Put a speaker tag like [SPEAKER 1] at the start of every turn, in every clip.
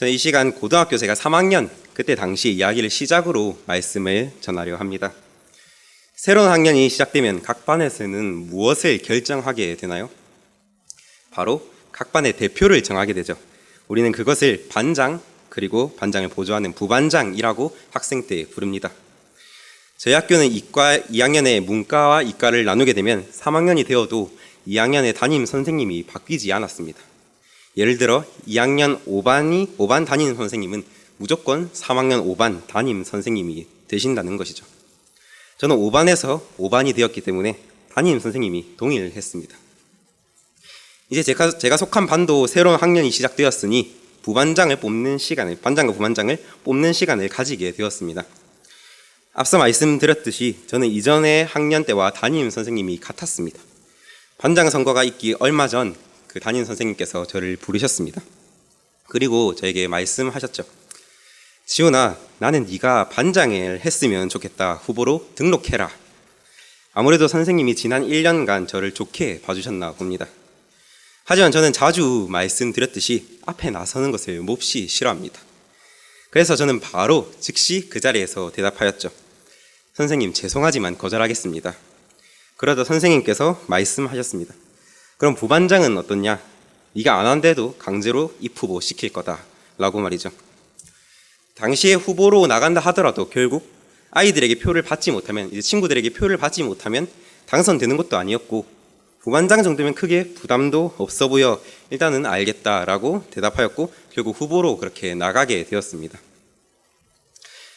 [SPEAKER 1] 저는 이 시간 고등학교 제가 3학년 그때 당시 이야기를 시작으로 말씀을 전하려 합니다. 새로운 학년이 시작되면 각 반에서는 무엇을 결정하게 되나요? 바로 각 반의 대표를 정하게 되죠. 우리는 그것을 반장, 그리고 반장을 보조하는 부반장이라고 학생 때 부릅니다. 저희 학교는 2학년에 문과와 이과를 나누게 되면 3학년이 되어도 2학년의 담임 선생님이 바뀌지 않았습니다. 예를 들어 2학년 5반 담임 선생님은 무조건 3학년 5반 담임 선생님이 되신다는 것이죠. 저는 5반에서 5반이 되었기 때문에 담임 선생님이 동의를 했습니다. 이제 제가 속한 반도 새로운 학년이 시작되었으니 부반장을 뽑는 시간을, 반장과 부반장을 뽑는 시간을 가지게 되었습니다. 앞서 말씀드렸듯이 저는 이전의 학년 때와 담임 선생님이 같았습니다. 반장 선거가 있기 얼마 전 그 담임 선생님께서 저를 부르셨습니다. 그리고 저에게 말씀하셨죠. 지훈아, 나는 네가 반장을 했으면 좋겠다. 후보로 등록해라. 아무래도 선생님이 지난 1년간 저를 좋게 봐주셨나 봅니다. 하지만 저는 자주 말씀드렸듯이 앞에 나서는 것을 몹시 싫어합니다. 그래서 저는 바로 즉시 그 자리에서 대답하였죠. 선생님, 죄송하지만 거절하겠습니다. 그러자 선생님께서 말씀하셨습니다. 그럼 부반장은 어떻냐? 네가 안 한데도 강제로 입후보 시킬 거다 라고 말이죠. 당시에 후보로 나간다 하더라도 결국 아이들에게 표를 받지 못하면, 이제 친구들에게 표를 받지 못하면 당선되는 것도 아니었고, 부반장 정도면 크게 부담도 없어 보여 일단은 알겠다라고 대답하였고, 결국 후보로 그렇게 나가게 되었습니다.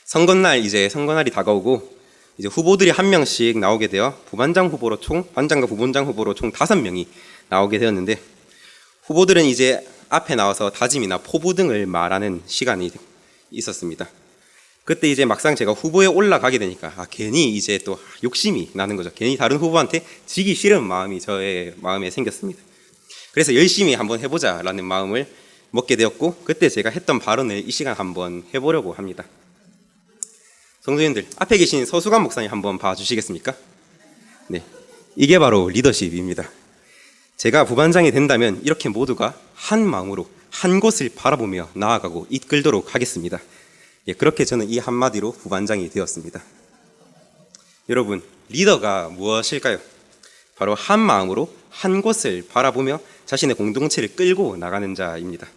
[SPEAKER 1] 선거날이 다가오고 이제 후보들이 한 명씩 나오게 되어 부반장 후보로 반장과 부반장 후보로 총 5명이 나오게 되었는데, 후보들은 이제 앞에 나와서 다짐이나 포부 등을 말하는 시간이 있었습니다. 그때 이제 막상 제가 후보에 올라가게 되니까 괜히 이제 또 욕심이 나는 거죠. 괜히 다른 후보한테 지기 싫은 마음이 저의 마음에 생겼습니다. 그래서 열심히 한번 해보자라는 마음을 먹게 되었고, 그때 제가 했던 발언을 이 시간 한번 해보려고 합니다. 성도님들, 앞에 계신 서수관 목사님 한번 봐주시겠습니까? 네, 이게 바로 리더십입니다. 제가 부반장이 된다면 이렇게 모두가 한 마음으로 한 곳을 바라보며 나아가고 이끌도록 하겠습니다. 예, 그렇게 저는 이 한마디로 부반장이 되었습니다. 여러분, 리더가 무엇일까요? 바로 한 마음으로 한 곳을 바라보며 자신의 공동체를 끌고 나가는 자입니다.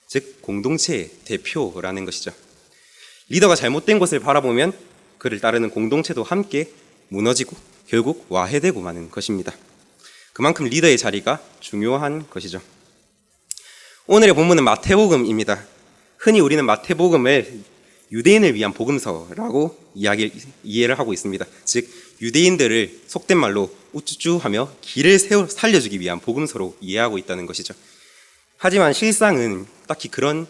[SPEAKER 1] 즉, 공동체의 대표라는 것이죠. 리더가 잘못된 곳을 바라보면 그를 따르는 공동체도 함께 무너지고 결국 와해되고 마는 것입니다. 그만큼 리더의 자리가 중요한 것이죠. 오늘의 본문은 마태복음입니다. 흔히 우리는 마태복음을 유대인을 위한 복음서라고 이해를 하고 있습니다. 즉, 유대인들을 속된 말로 우쭈쭈하며 길을 살려주기 위한 복음서로 이해하고 있다는 것이죠. 하지만 실상은 딱히 그런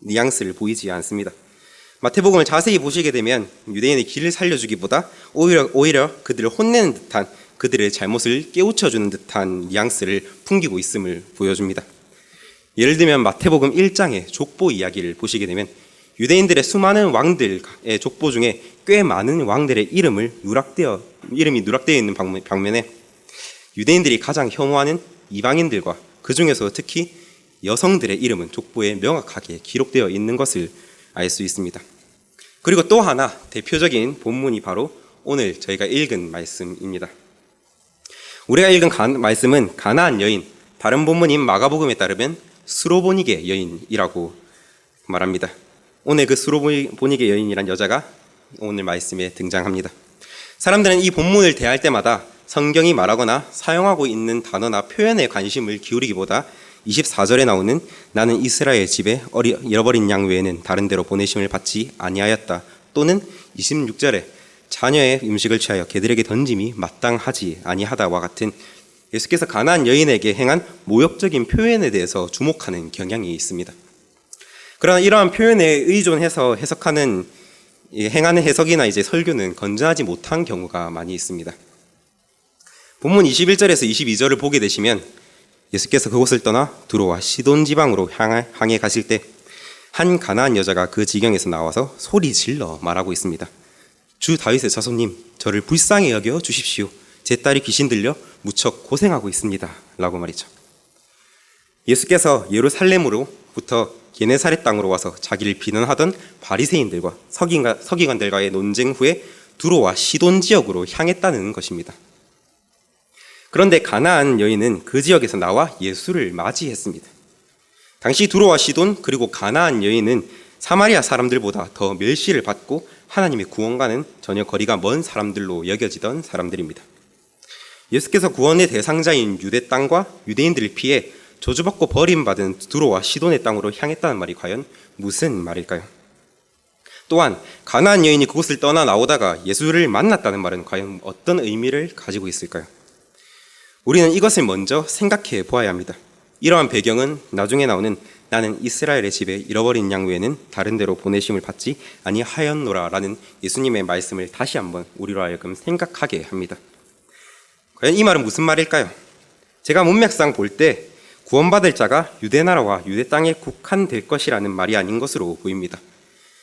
[SPEAKER 1] 뉘앙스를 보이지 않습니다. 마태복음을 자세히 보시게 되면 유대인의 길을 살려주기보다 오히려 그들을 혼내는 듯한, 그들의 잘못을 깨우쳐주는 듯한 뉘앙스를 풍기고 있음을 보여줍니다. 예를 들면 마태복음 1장의 족보 이야기를 보시게 되면 유대인들의 수많은 왕들의 족보 중에 꽤 많은 왕들의 이름이 누락되어 있는 방면에 유대인들이 가장 혐오하는 이방인들과 그 중에서 특히 여성들의 이름은 족보에 명확하게 기록되어 있는 것을 알 수 있습니다. 그리고 또 하나 대표적인 본문이 바로 오늘 저희가 읽은 말씀입니다. 우리가 읽은 말씀은 가나안 여인, 다른 본문인 마가복음에 따르면 수로보니게 여인이라고 말합니다. 오늘 그 수로보니게 여인이란 여자가 오늘 말씀에 등장합니다. 사람들은 이 본문을 대할 때마다 성경이 말하거나 사용하고 있는 단어나 표현에 관심을 기울이기보다 24절에 나오는 나는 이스라엘 집에 잃어버린 양 외에는 다른 데로 보내심을 받지 아니하였다, 또는 26절에 자녀의 음식을 취하여 개들에게 던짐이 마땅하지 아니하다와 같은 예수께서 가나안 여인에게 행한 모욕적인 표현에 대해서 주목하는 경향이 있습니다. 그러나 이러한 표현에 의존해서 행하는 해석이나 이제 설교는 건전하지 못한 경우가 많이 있습니다. 본문 21절에서 22절을 보게 되시면 예수께서 그곳을 떠나 두로와 시돈 지방으로 향해 가실 때 한 가나안 여자가 그 지경에서 나와서 소리 질러 말하고 있습니다. 주 다윗의 자손님, 저를 불쌍히 여겨 주십시오. 제 딸이 귀신 들려 무척 고생하고 있습니다 라고 말이죠. 예수께서 예루살렘으로부터 게네사렛 땅으로 와서 자기를 비난하던 바리새인들과 서기관들과의 논쟁 후에 두로와 시돈 지역으로 향했다는 것입니다. 그런데 가나안 여인은 그 지역에서 나와 예수를 맞이했습니다. 당시 두로와 시돈 그리고 가나안 여인은 사마리아 사람들보다 더 멸시를 받고 하나님의 구원과는 전혀 거리가 먼 사람들로 여겨지던 사람들입니다. 예수께서 구원의 대상자인 유대 땅과 유대인들을 피해 저주받고 버림받은 두로와 시돈의 땅으로 향했다는 말이 과연 무슨 말일까요? 또한 가나안 여인이 그곳을 떠나 나오다가 예수를 만났다는 말은 과연 어떤 의미를 가지고 있을까요? 우리는 이것을 먼저 생각해 보아야 합니다. 이러한 배경은 나중에 나오는 나는 이스라엘의 집에 잃어버린 양 외에는 다른 데로 보내심을 받지 아니하였노라 라는 예수님의 말씀을 다시 한번 우리로 하여금 생각하게 합니다. 과연 이 말은 무슨 말일까요? 제가 문맥상 볼 때 구원받을 자가 유대 나라와 유대 땅에 국한될 것이라는 말이 아닌 것으로 보입니다.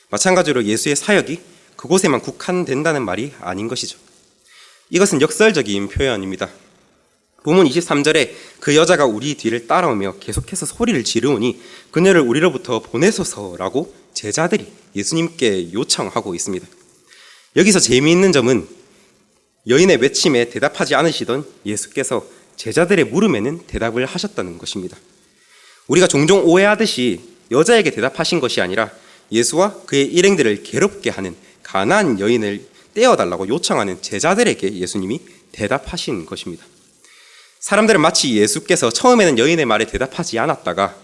[SPEAKER 1] 마찬가지로 예수의 사역이 그곳에만 국한된다는 말이 아닌 것이죠. 이것은 역설적인 표현입니다. 본문 23절에 그 여자가 우리 뒤를 따라오며 계속해서 소리를 지르오니 그녀를 우리로부터 보내소서라고 제자들이 예수님께 요청하고 있습니다. 여기서 재미있는 점은 여인의 외침에 대답하지 않으시던 예수께서 제자들의 물음에는 대답을 하셨다는 것입니다. 우리가 종종 오해하듯이 여자에게 대답하신 것이 아니라 예수와 그의 일행들을 괴롭게 하는 가나안 여인을 떼어달라고 요청하는 제자들에게 예수님이 대답하신 것입니다. 사람들은 마치 예수께서 처음에는 여인의 말에 대답하지 않았다가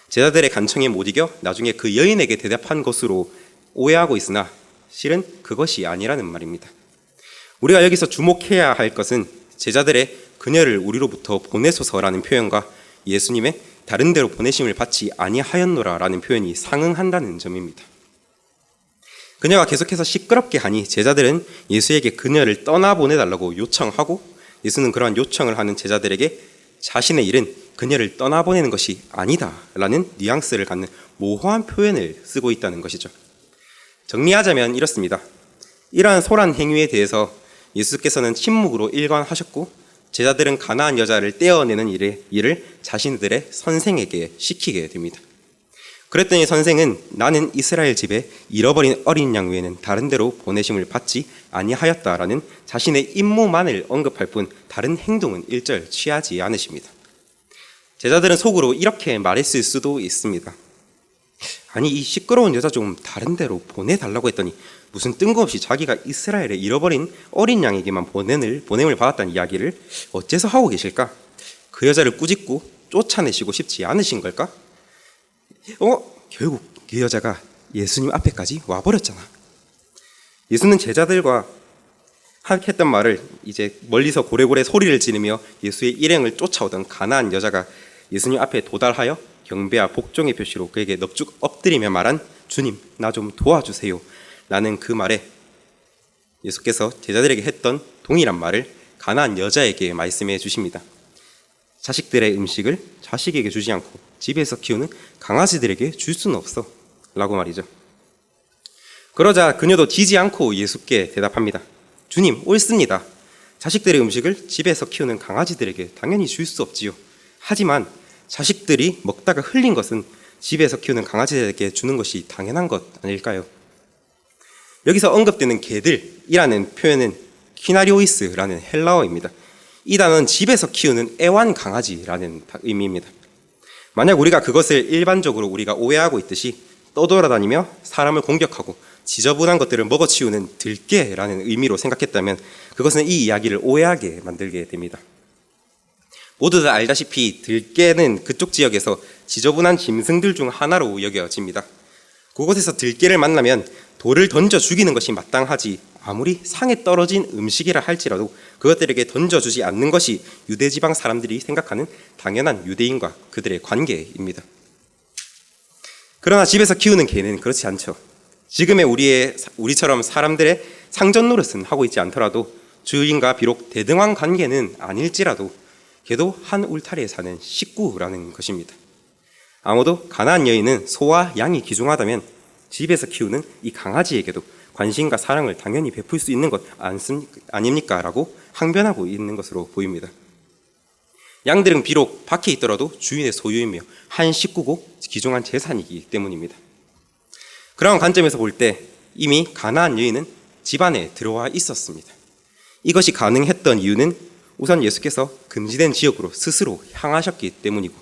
[SPEAKER 1] 제자들의 간청에 못 이겨 나중에 그 여인에게 대답한 것으로 오해하고 있으나 실은 그것이 아니라는 말입니다. 우리가 여기서 주목해야 할 것은 제자들의 그녀를 우리로부터 보내소서라는 표현과 예수님의 다른 데로 보내심을 받지 아니하였노라라는 표현이 상응한다는 점입니다. 그녀가 계속해서 시끄럽게 하니 제자들은 예수에게 그녀를 떠나보내달라고 요청하고 예수는 그러한 요청을 하는 제자들에게 자신의 일은 그녀를 떠나보내는 것이 아니다라는 뉘앙스를 갖는 모호한 표현을 쓰고 있다는 것이죠. 정리하자면 이렇습니다. 이러한 소란 행위에 대해서 예수께서는 침묵으로 일관하셨고 제자들은 가나안 여자를 떼어내는 일을 자신들의 선생에게 시키게 됩니다. 그랬더니 선생은 나는 이스라엘 집에 잃어버린 어린 양 외에는 다른 데로 보내심을 받지 아니하였다라는 자신의 임무만을 언급할 뿐 다른 행동은 일절 취하지 않으십니다. 제자들은 속으로 이렇게 말했을 수도 있습니다. 아니 이 시끄러운 여자 좀 다른 데로 보내달라고 했더니 무슨 뜬금없이 자기가 이스라엘에 잃어버린 어린 양에게만 보냄을 받았다는 이야기를 어째서 하고 계실까? 그 여자를 꾸짖고 쫓아내시고 싶지 않으신 걸까? 결국 그 여자가 예수님 앞에까지 와버렸잖아. 예수는 제자들과 했던 말을 이제 멀리서 고래고래 소리를 지르며 예수의 일행을 쫓아오던 가나안 여자가 예수님 앞에 도달하여 경배와 복종의 표시로 그에게 넙죽 엎드리며 말한 주님 나 좀 도와주세요 라는 그 말에 예수께서 제자들에게 했던 동일한 말을 가나안 여자에게 말씀해 주십니다. 자식들의 음식을 자식에게 주지 않고 집에서 키우는 강아지들에게 줄 수는 없어 라고 말이죠. 그러자 그녀도 지지 않고 예수께 대답합니다. 주님 옳습니다. 자식들의 음식을 집에서 키우는 강아지들에게 당연히 줄 수 없지요. 하지만 자식들이 먹다가 흘린 것은 집에서 키우는 강아지들에게 주는 것이 당연한 것 아닐까요? 여기서 언급되는 개들이라는 표현은 키나리오이스라는 헬라어입니다. 이 단어는 집에서 키우는 애완 강아지라는 의미입니다. 만약 우리가 그것을 일반적으로 우리가 오해하고 있듯이 떠돌아다니며 사람을 공격하고 지저분한 것들을 먹어치우는 들개라는 의미로 생각했다면 그것은 이 이야기를 오해하게 만들게 됩니다. 모두들 알다시피 들개는 그쪽 지역에서 지저분한 짐승들 중 하나로 여겨집니다. 그곳에서 들개를 만나면 돌을 던져 죽이는 것이 마땅하지 아무리 상에 떨어진 음식이라 할지라도 그것들에게 던져주지 않는 것이 유대지방 사람들이 생각하는 당연한 유대인과 그들의 관계입니다. 그러나 집에서 키우는 개는 그렇지 않죠. 지금의 우리처럼 사람들의 상전 노릇은 하고 있지 않더라도 주인과 비록 대등한 관계는 아닐지라도 걔도 한 울타리에 사는 식구라는 것입니다. 아무도 가나안 여인은 소와 양이 귀중하다면 집에서 키우는 이 강아지에게도 관심과 사랑을 당연히 베풀 수 있는 것 아닙니까? 라고 항변하고 있는 것으로 보입니다. 양들은 비록 밖에 있더라도 주인의 소유이며 한 식구고 귀중한 재산이기 때문입니다. 그런 관점에서 볼 때 이미 가나안 여인은 집안에 들어와 있었습니다. 이것이 가능했던 이유는 우선 예수께서 금지된 지역으로 스스로 향하셨기 때문이고,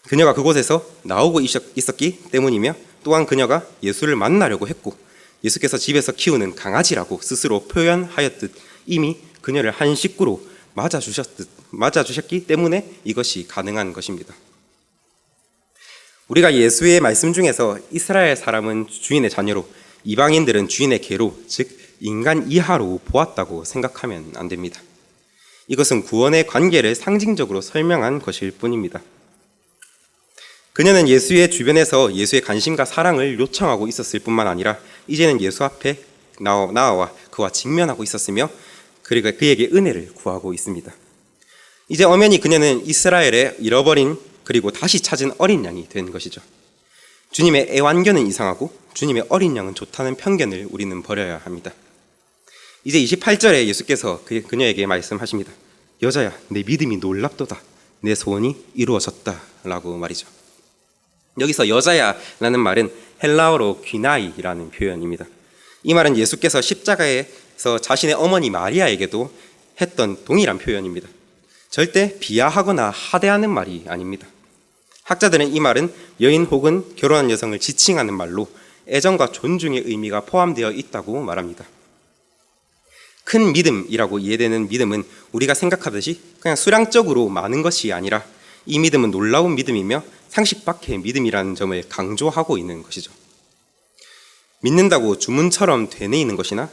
[SPEAKER 1] 그녀가 그곳에서 나오고 있었기 때문이며, 또한 그녀가 예수를 만나려고 했고, 예수께서 집에서 키우는 강아지라고 스스로 표현하였듯 이미 그녀를 한 식구로 맞아주셨기 때문에 이것이 가능한 것입니다. 우리가 예수의 말씀 중에서 이스라엘 사람은 주인의 자녀로, 이방인들은 주인의 개로, 즉 인간 이하로 보았다고 생각하면 안 됩니다. 이것은 구원의 관계를 상징적으로 설명한 것일 뿐입니다. 그녀는 예수의 주변에서 예수의 관심과 사랑을 요청하고 있었을 뿐만 아니라 이제는 예수 앞에 나와 그와 직면하고 있었으며, 그리고 그에게 은혜를 구하고 있습니다. 이제 엄연히 그녀는 이스라엘의 잃어버린 그리고 다시 찾은 어린 양이 된 것이죠. 주님의 애완견은 이상하고 주님의 어린 양은 좋다는 편견을 우리는 버려야 합니다. 이제 28절에 예수께서 그녀에게 말씀하십니다. 여자야, 내 믿음이 놀랍도다. 내 소원이 이루어졌다 라고 말이죠. 여기서 여자야라는 말은 헬라어로 귀나이라는 표현입니다. 이 말은 예수께서 십자가에서 자신의 어머니 마리아에게도 했던 동일한 표현입니다. 절대 비하하거나 하대하는 말이 아닙니다. 학자들은 이 말은 여인 혹은 결혼한 여성을 지칭하는 말로 애정과 존중의 의미가 포함되어 있다고 말합니다. 큰 믿음이라고 이해되는 믿음은 우리가 생각하듯이 그냥 수량적으로 많은 것이 아니라, 이 믿음은 놀라운 믿음이며 상식 밖의 믿음이라는 점을 강조하고 있는 것이죠. 믿는다고 주문처럼 되뇌이는 것이나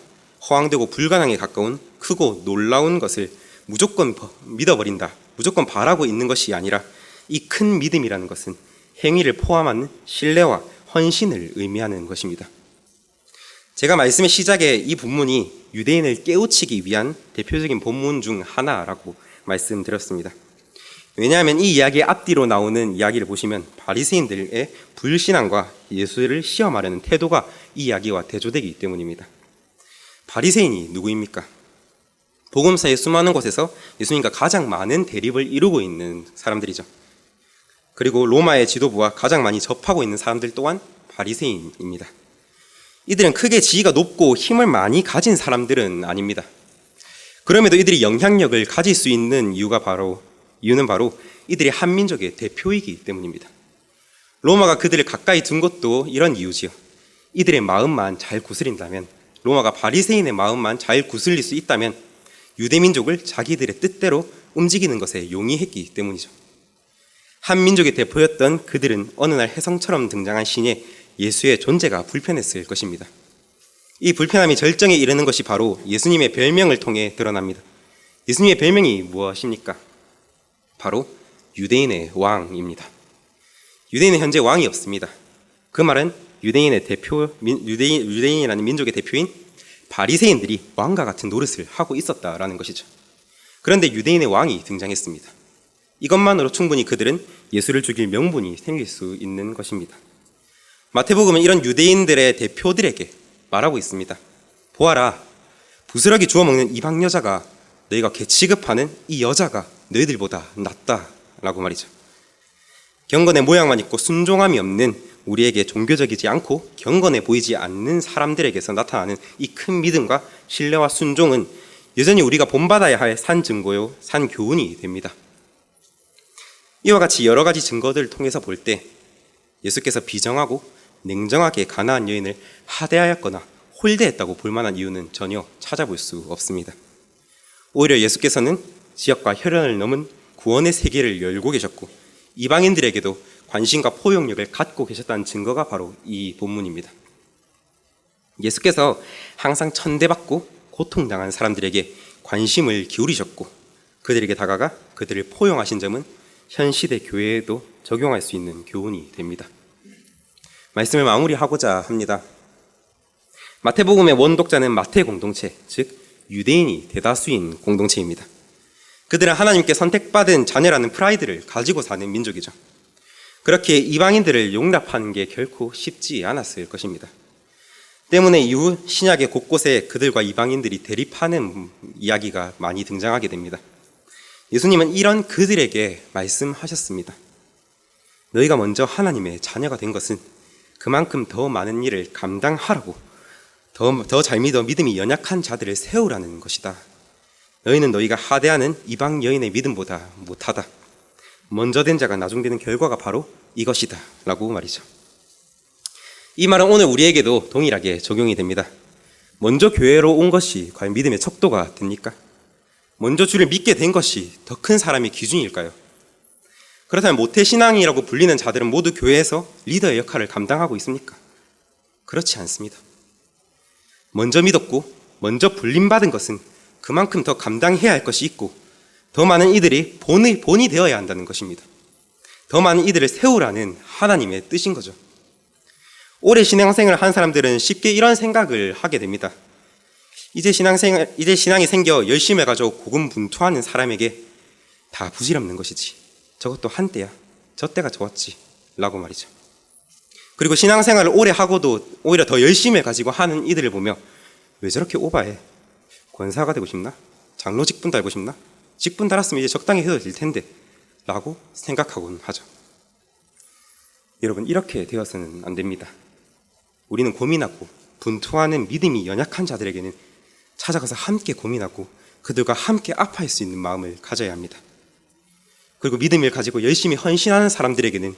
[SPEAKER 1] 허황되고 불가능에 가까운 크고 놀라운 것을 무조건 믿어버린다, 무조건 바라고 있는 것이 아니라, 이 큰 믿음이라는 것은 행위를 포함하는 신뢰와 헌신을 의미하는 것입니다. 제가 말씀의 시작에 이 본문이 유대인을 깨우치기 위한 대표적인 본문 중 하나라고 말씀드렸습니다. 왜냐하면 이 이야기의 앞뒤로 나오는 이야기를 보시면 바리새인들의 불신앙과 예수를 시험하려는 태도가 이 이야기와 대조되기 때문입니다. 바리새인이 누구입니까? 복음서의 수많은 곳에서 예수님과 가장 많은 대립을 이루고 있는 사람들이죠. 그리고 로마의 지도부와 가장 많이 접하고 있는 사람들 또한 바리새인입니다. 이들은 크게 지위가 높고 힘을 많이 가진 사람들은 아닙니다. 그럼에도 이들이 영향력을 가질 수 있는 이유는 바로 이들이 한민족의 대표이기 때문입니다. 로마가 그들을 가까이 둔 것도 이런 이유지요. 이들의 마음만 잘 구슬린다면, 로마가 바리새인의 마음만 잘 구슬릴 수 있다면 유대민족을 자기들의 뜻대로 움직이는 것에 용이했기 때문이죠. 한민족의 대표였던 그들은 어느 날 혜성처럼 등장한 신에 예수의 존재가 불편했을 것입니다. 이 불편함이 절정에 이르는 것이 바로 예수님의 별명을 통해 드러납니다. 예수님의 별명이 무엇입니까? 바로 유대인의 왕입니다. 유대인은 현재 왕이 없습니다. 그 말은 유대인이라는 민족의 대표인 바리새인들이 왕과 같은 노릇을 하고 있었다라는 것이죠. 그런데 유대인의 왕이 등장했습니다. 이것만으로 충분히 그들은 예수를 죽일 명분이 생길 수 있는 것입니다. 마태복음은 이런 유대인들의 대표들에게 말하고 있습니다. 보아라, 부스러기 주워 먹는 이방 여자가, 너희가 개 취급하는 이 여자가 너희들보다 낫다라고 말이죠. 경건의 모양만 있고 순종함이 없는, 우리에게 종교적이지 않고 경건해 보이지 않는 사람들에게서 나타나는 이 큰 믿음과 신뢰와 순종은 여전히 우리가 본받아야 할 산 증거요, 산 교훈이 됩니다. 이와 같이 여러 가지 증거들을 통해서 볼 때 예수께서 비정하고 냉정하게 가나안 여인을 하대하였거나 홀대했다고 볼 만한 이유는 전혀 찾아볼 수 없습니다. 오히려 예수께서는 지역과 혈연을 넘은 구원의 세계를 열고 계셨고 이방인들에게도 관심과 포용력을 갖고 계셨다는 증거가 바로 이 본문입니다. 예수께서 항상 천대받고 고통당한 사람들에게 관심을 기울이셨고 그들에게 다가가 그들을 포용하신 점은 현 시대 교회에도 적용할 수 있는 교훈이 됩니다. 말씀을 마무리하고자 합니다. 마태복음의 원독자는 마태 공동체, 즉 유대인이 대다수인 공동체입니다. 그들은 하나님께 선택받은 자녀라는 프라이드를 가지고 사는 민족이죠. 그렇게 이방인들을 용납하는 게 결코 쉽지 않았을 것입니다. 때문에 이후 신약의 곳곳에 그들과 이방인들이 대립하는 이야기가 많이 등장하게 됩니다. 예수님은 이런 그들에게 말씀하셨습니다. 너희가 먼저 하나님의 자녀가 된 것은 그만큼 더 많은 일을 감당하라고, 더 잘 믿어 믿음이 연약한 자들을 세우라는 것이다. 너희는 너희가 하대하는 이방 여인의 믿음보다 못하다. 먼저 된 자가 나중되는 결과가 바로 이것이다 라고 말이죠. 이 말은 오늘 우리에게도 동일하게 적용이 됩니다. 먼저 교회로 온 것이 과연 믿음의 척도가 됩니까? 먼저 주를 믿게 된 것이 더 큰 사람의 기준일까요? 그렇다면 모태신앙이라고 불리는 자들은 모두 교회에서 리더의 역할을 감당하고 있습니까? 그렇지 않습니다. 먼저 믿었고 먼저 불림받은 것은 그만큼 더 감당해야 할 것이 있고 더 많은 이들이 본이 되어야 한다는 것입니다. 더 많은 이들을 세우라는 하나님의 뜻인 거죠. 오래 신앙생활을 한 사람들은 쉽게 이런 생각을 하게 됩니다. 이제 신앙이 생겨 열심히 해가지고 고군분투하는 사람에게 다 부질없는 것이지. 저것도 한때야. 저 때가 좋았지. 라고 말이죠. 그리고 신앙생활을 오래 하고도 오히려 더 열심히 해가지고 하는 이들을 보며 왜 저렇게 오바해? 권사가 되고 싶나? 장로 직분 달고 싶나? 직분 달았으면 이제 적당히 해도 될 텐데. 라고 생각하곤 하죠. 여러분, 이렇게 되어서는 안 됩니다. 우리는 고민하고 분투하는 믿음이 연약한 자들에게는 찾아가서 함께 고민하고 그들과 함께 아파할 수 있는 마음을 가져야 합니다. 그리고 믿음을 가지고 열심히 헌신하는 사람들에게는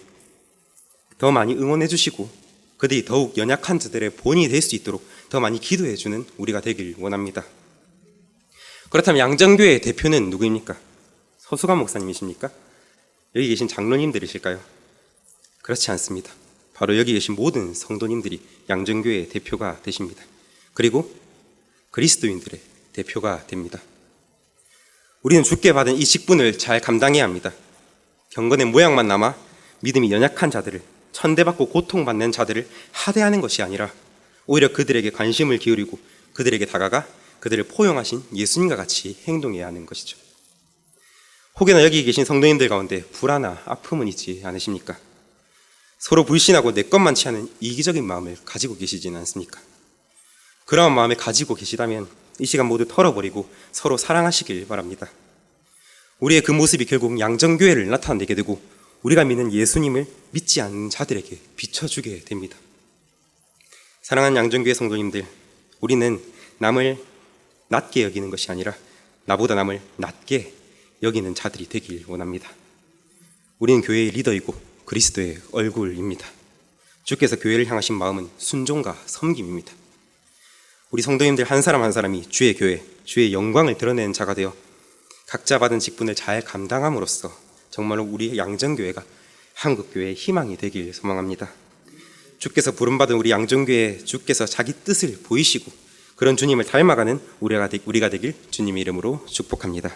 [SPEAKER 1] 더 많이 응원해 주시고 그들이 더욱 연약한 자들의 본이 될 수 있도록 더 많이 기도해 주는 우리가 되길 원합니다. 그렇다면 양정교회의 대표는 누구입니까? 서수관 목사님이십니까? 여기 계신 장로님들이실까요? 그렇지 않습니다. 바로 여기 계신 모든 성도님들이 양정교회의 대표가 되십니다. 그리고 그리스도인들의 대표가 됩니다. 우리는 주께 받은 이 직분을 잘 감당해야 합니다. 경건의 모양만 남아 믿음이 연약한 자들을, 천대받고 고통받는 자들을 하대하는 것이 아니라 오히려 그들에게 관심을 기울이고 그들에게 다가가 그들을 포용하신 예수님과 같이 행동해야 하는 것이죠. 혹여나 여기 계신 성도님들 가운데 불화나 아픔은 있지 않으십니까? 서로 불신하고 내 것만치 않은 이기적인 마음을 가지고 계시지는 않습니까? 그러한 마음을 가지고 계시다면 이 시간 모두 털어버리고 서로 사랑하시길 바랍니다. 우리의 그 모습이 결국 양정교회를 나타내게 되고 우리가 믿는 예수님을 믿지 않는 자들에게 비춰주게 됩니다. 사랑하는 양정교회 성도님들, 우리는 남을 낮게 여기는 것이 아니라 나보다 남을 낮게 여기는 자들이 되길 원합니다. 우리는 교회의 리더이고 그리스도의 얼굴입니다. 주께서 교회를 향하신 마음은 순종과 섬김입니다. 우리 성도님들 한 사람 한 사람이 주의 교회, 주의 영광을 드러내는 자가 되어 각자 받은 직분을 잘 감당함으로써 정말로 우리 양정교회가 한국교회의 희망이 되길 소망합니다. 주께서 부름받은 우리 양정교회에 주께서 자기 뜻을 보이시고 그런 주님을 닮아가는 우리가 되길 주님의 이름으로 축복합니다.